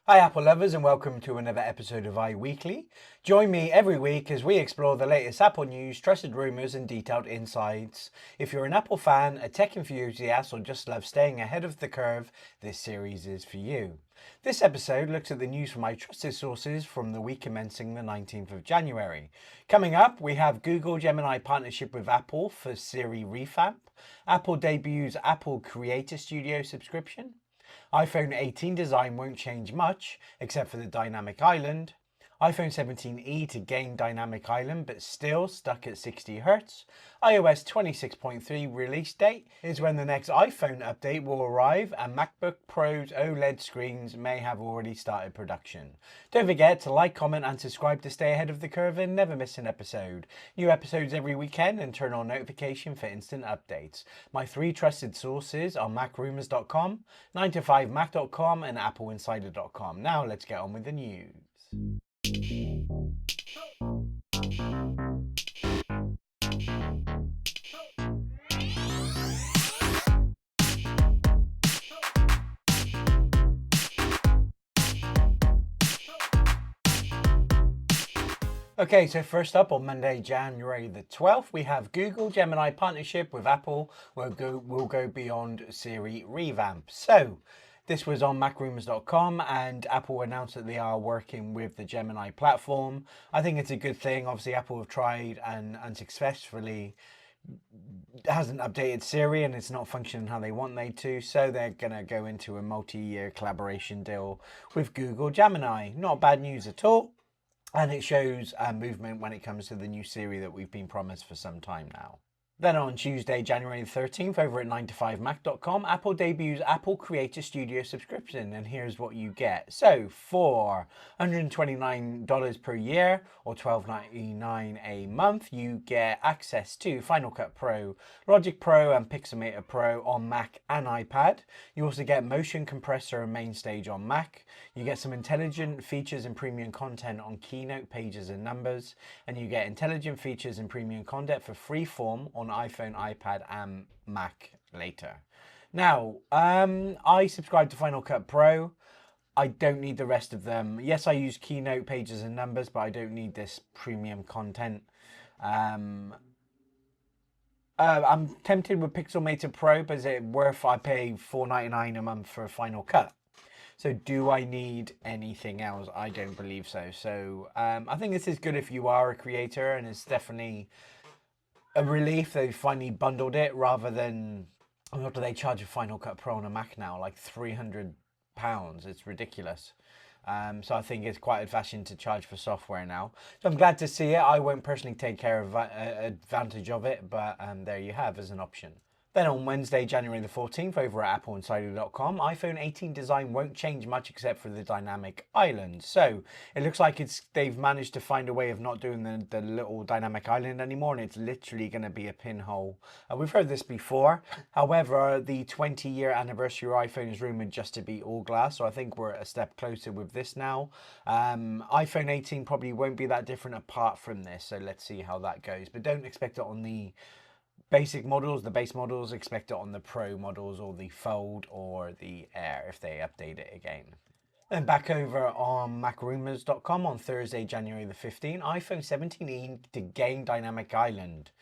Hi Apple lovers and welcome to another episode of iWeekly. Join me every week as we explore the latest Apple news, trusted rumours and detailed insights. If you're an Apple fan, a tech enthusiast or just love staying ahead of the curve, this series is for you. This episode looks at the news from my trusted sources from the week commencing the 19th of January. Coming up, we have Google Gemini partnership with Apple for Siri Revamp. Apple debuts Apple Creator Studio subscription. iPhone 18 design won't change much, except for the dynamic island. iPhone 17e to gain dynamic island, but still stuck at 60Hz. iOS 26.3 release date is when the next iPhone update will arrive, and MacBook Pro's OLED screens may have already started production. Don't forget to like, comment, and subscribe to stay ahead of the curve and never miss an episode. New episodes every weekend, and turn on notification for instant updates. My three trusted sources are MacRumours.com, 9to5Mac.com, and AppleInsider.com. Now let's get on with the news. Okay, so first up on Monday, January the 12th, we have Google Gemini partnership with Apple will go beyond Siri Revamp. So this was on MacRumours.com and Apple announced that they are working with the Gemini platform. I think it's a good thing. Obviously, Apple have tried and unsuccessfully hasn't updated Siri and it's not functioning how they want they to, so they're gonna go into a multi-year collaboration deal with Google Gemini. Not bad news at all. And it shows movement when it comes to the new Siri that we've been promised for some time now. Then on Tuesday, January 13th, over at 9to5Mac.com, Apple debuts Apple Creator Studio subscription, and here's what you get. So for $129 per year or $12.99 a month, you get access to Final Cut Pro, Logic Pro and Pixelmator Pro on Mac and iPad. You also get Motion Compressor and Main Stage on Mac. You get some intelligent features and premium content on Keynote, Pages and Numbers. And you get intelligent features and premium content for Freeform on iPhone, iPad and Mac later. Now, I subscribe to Final Cut Pro. I don't need the rest of them. Yes, I use Keynote, Pages and Numbers, but I don't need this premium content. I'm tempted with Pixelmator Pro, but is it worth I pay $4.99 a month for Final Cut? So do I need anything else? I don't believe so. So I think this is good if you are a creator, and it's definitely a relief they finally bundled it rather than, what do they charge a Final Cut Pro on a Mac now? Like £300. It's ridiculous. So I think it's quite old-fashioned to charge for software now. So I'm glad to see it. I won't personally take care of advantage of it, but there you have as an option. Then on Wednesday, January the 14th, over at AppleInsider.com, iPhone 18 design won't change much except for the dynamic island. So it looks like they've managed to find a way of not doing the little dynamic island anymore, and it's literally going to be a pinhole. We've heard this before. However, the 20-year anniversary of iPhone is rumored just to be all glass, so I think we're a step closer with this now. iPhone 18 probably won't be that different apart from this, so let's see how that goes. But don't expect it on the basic models, the base models. Expect it on the Pro models or the Fold or the Air if they update it again. Then back over on MacRumours.com on Thursday, January the 15th, iPhone 17e to gain dynamic island,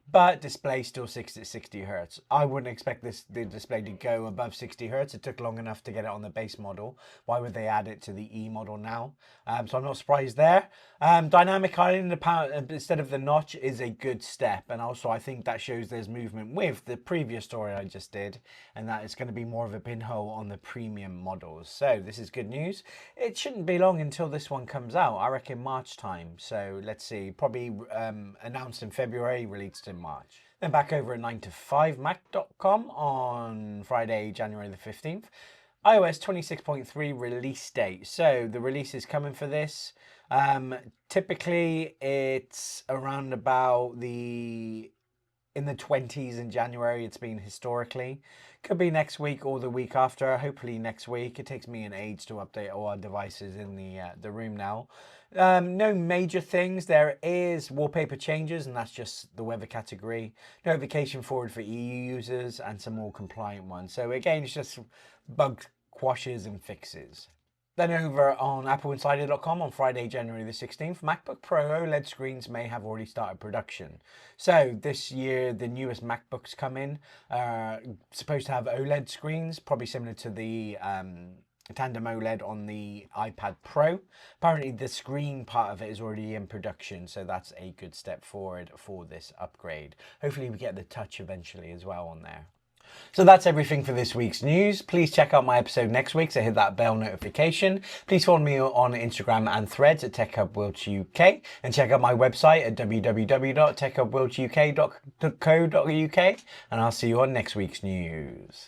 but display still 60Hz. I wouldn't expect the display to go above 60Hz. It took long enough to get it on the base model. Why would they add it to the E model now? So I'm not surprised there. Dynamic island instead of the notch is a good step, and also I think that shows there's movement with the previous story I just did, and that it's going to be more of a pinhole on the premium models. So this is good news. It shouldn't be long until this one comes out. I reckon March time. So let's see. Probably announced in February, released in March. Then back over at 9to5Mac.com on Friday, January the 15th. iOS 26.3 release date. So the release is coming for this. Typically it's around about in the 20s in January. It's been historically. Could be next week or the week after. Hopefully next week. It takes me an age to update all our devices in the room now. No major things. There is wallpaper changes, and that's just the weather category. Notification forward for EU users and some more compliant ones. So again, it's just bug quashes and fixes. Then over on appleinsider.com on Friday, January the 16th, MacBook Pro OLED screens may have already started production. So this year, the newest MacBooks come in, supposed to have OLED screens, probably similar to the tandem OLED on the iPad Pro. Apparently the screen part of it is already in production, so that's a good step forward for this upgrade. Hopefully we get the touch eventually as well on there. So that's everything for this week's news. Please check out my episode next week, so hit that bell notification. Please follow me on Instagram and Threads at TechHubWiltsUK, and check out my website at www.techhubwiltsuk.co.uk, and I'll see you on next week's news.